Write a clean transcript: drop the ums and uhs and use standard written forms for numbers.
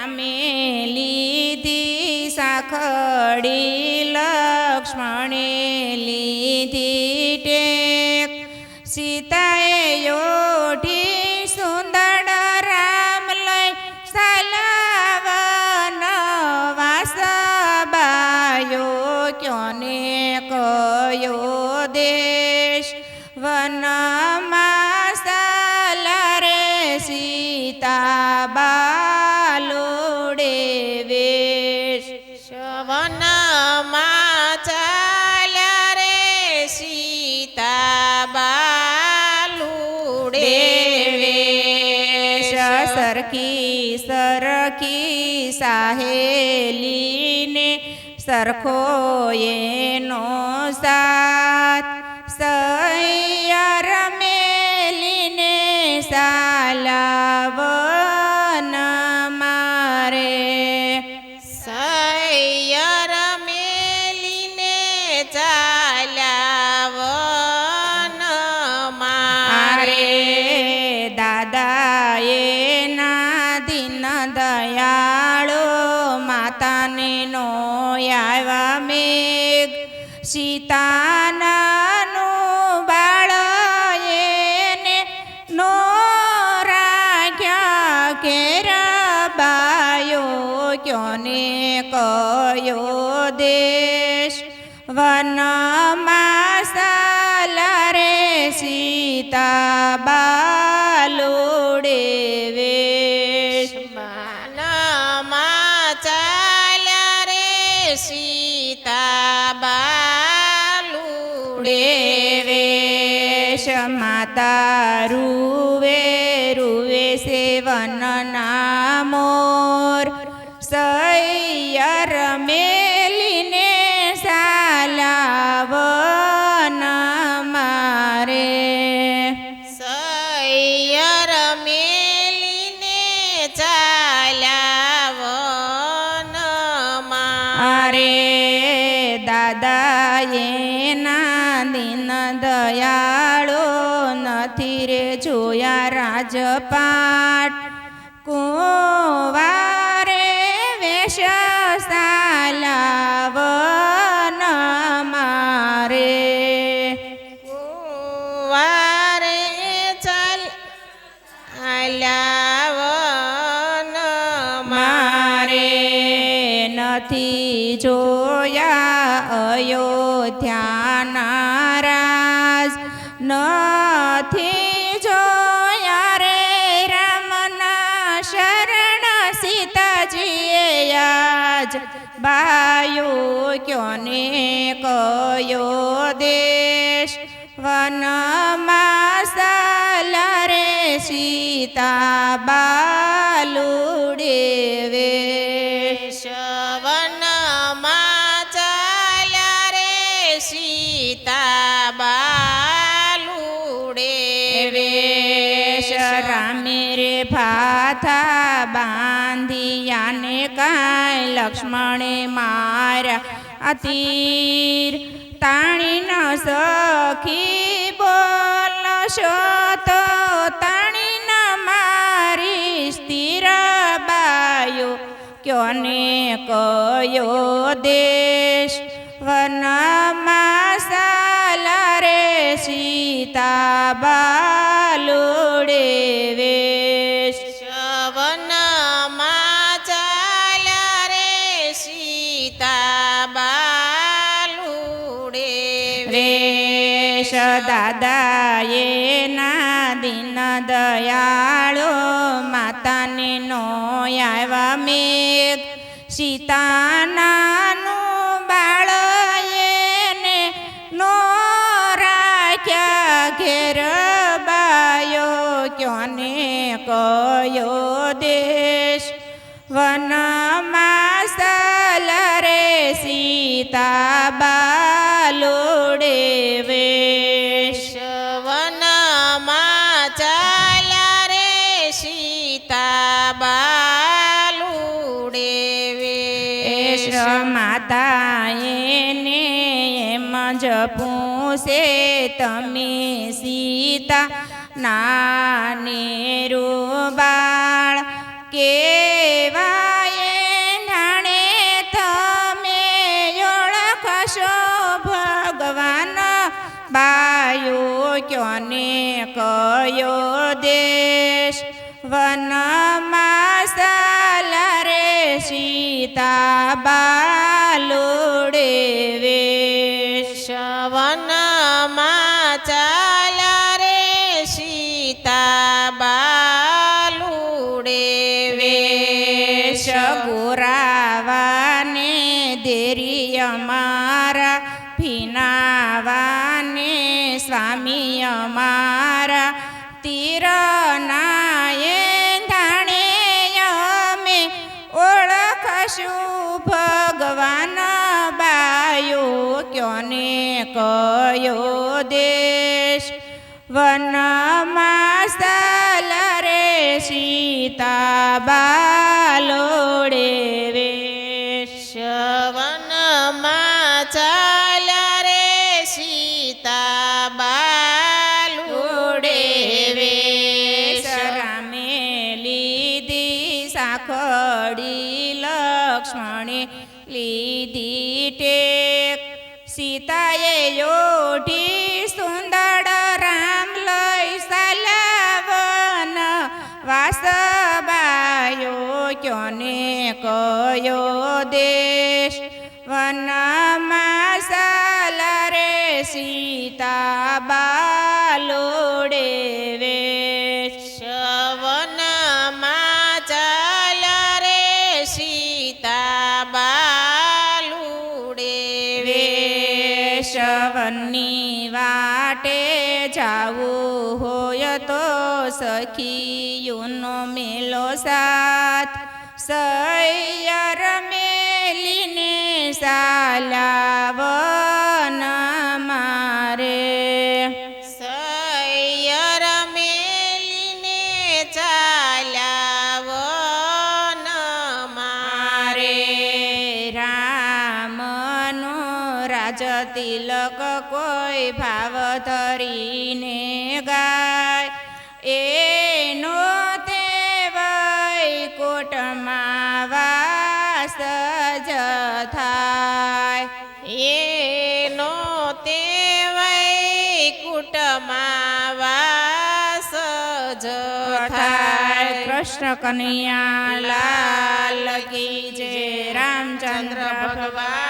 રામે લીધી સાખડી, લક્ષ્મણે લીધી ટેક, સીતાએ યોઢી સુંદડ, રામ લઈ સાલાવન વાસ, બાયો ક્યોને કયો દેશ, વનમાં સાલા રે સીતા બાલુડે વેશ, વનમાં ચાલ્યા રે સીતા બાલુડે વેશ, સરખી સરખી સાહેલીને સરખો એનો સાથ, સૈયર મેલીને સાલાવન મારે, સૈયર મેલીને ચાલ્યા વન મારે, દાદાએ ના દીન દયાળો, માતાને નો આવ્યા મેઘ, સીતાનાનું બાળ એને નો રાખ્યા ઘેર, બાયો ક્યોને કયો દેશ, વનમાં સાલા રે સીતા બાલુડે વેશ, વનમાં ચાલ્યા રે સીતા બાલુડે વેશ, માતા રૂવે રૂવે સે વનના મોર, સૈયર મેલીને સાલાવન મારે, સૈયર મેલીને ચાલ્યા વન મારે, દાદાએ ના દીન દયાળો, નથી રે જોયા રાજપાટ, કુંવારે વેશ સાલાવન મારે, કુંવારે ચાલ્યા વન મારે, નથી જોયા અયોધ્યાના રાજ, નથી જોયા રે રામના શરણ, સીતાજીએ આજ, બાયો ક્યોને કયો દેશ, વનમાં સાલા રે સીતા બાલુડે વેશ, વનમાં ચાલ્યા રે સીતા બાલુડે વેશ, રામે રે ભાથા બાંધિયાને કાંઈ, લક્ષ્મણે માર્યા તીર, તાણી ન સખી બોલશો તો તાણી ન મારી સ્થિર, બાયો ક્યોને કયો દેશ, વનમાં સાલા રે સીતા બાલુડે વેશ, વનમાં ચાલ્યા રે સીતા બાલુડે વેશ, દાદાએ ના દીન દયાળો, માતાને નો આવ્યા મેઘ, સીતાનાનું બાળ એને નો રાખ્યા ઘેર, બાયો ક્યોને કયો દેશ, વનમાં સાલા રે સીતા બાલુડે વેશ, વનમાં ચાલ્યા રે સીતા બાલુડે વેશ, માતાએ ને એમ જ પૂછે, તમે સીતા નાને રૂબાળ, કેવા ક્યોને કયો દેશ વનમાં સાલા રે સીતા બાલુડે વેશ વનમાં ચાલ્યા રે સીતા બાલુડે વેશ ગુરાવાને દેરી અમારા ભીનાવાને સ્વામી અમારા તીરનાએ ધાણે અમે ઓળખશું ભગવાન બાયો ક્યોને કયો દેશ વનમાં સાલા રે સીતા બાલોડે વેશ વનમાં ચાલ્યા રે સીતા બાલુડે વેશ રામે લીધી સાખડી લક્ષ્મણે લીધી ટેક સીતાએ યોઢી સુંદર રામ લઈ સલાવન વાસબાયો ક્યોને કયો દેશ વનમાં સાલા રે સીતા બાલોડે વેશ વનમાં ચાલ્યા રે સીતા બાલુડે વેશ વનની વાટે જાવું હોય તો સખીયુનો મેલો સાથ સૈયર મેલીને સાલાવન મારે સૈયર મેલીને ચાલ્યા વન મારે રામનો રાજ તિલક કોઈ ભાવ ધરીને ગાય એનો તે વૈકુંઠમાં વાસ જ થાય એનો તે વૈકુંઠમાં વાસ જ થાય કૃષ્ણ કનૈયા લાલ કી જય રામચંદ્ર ભગવાન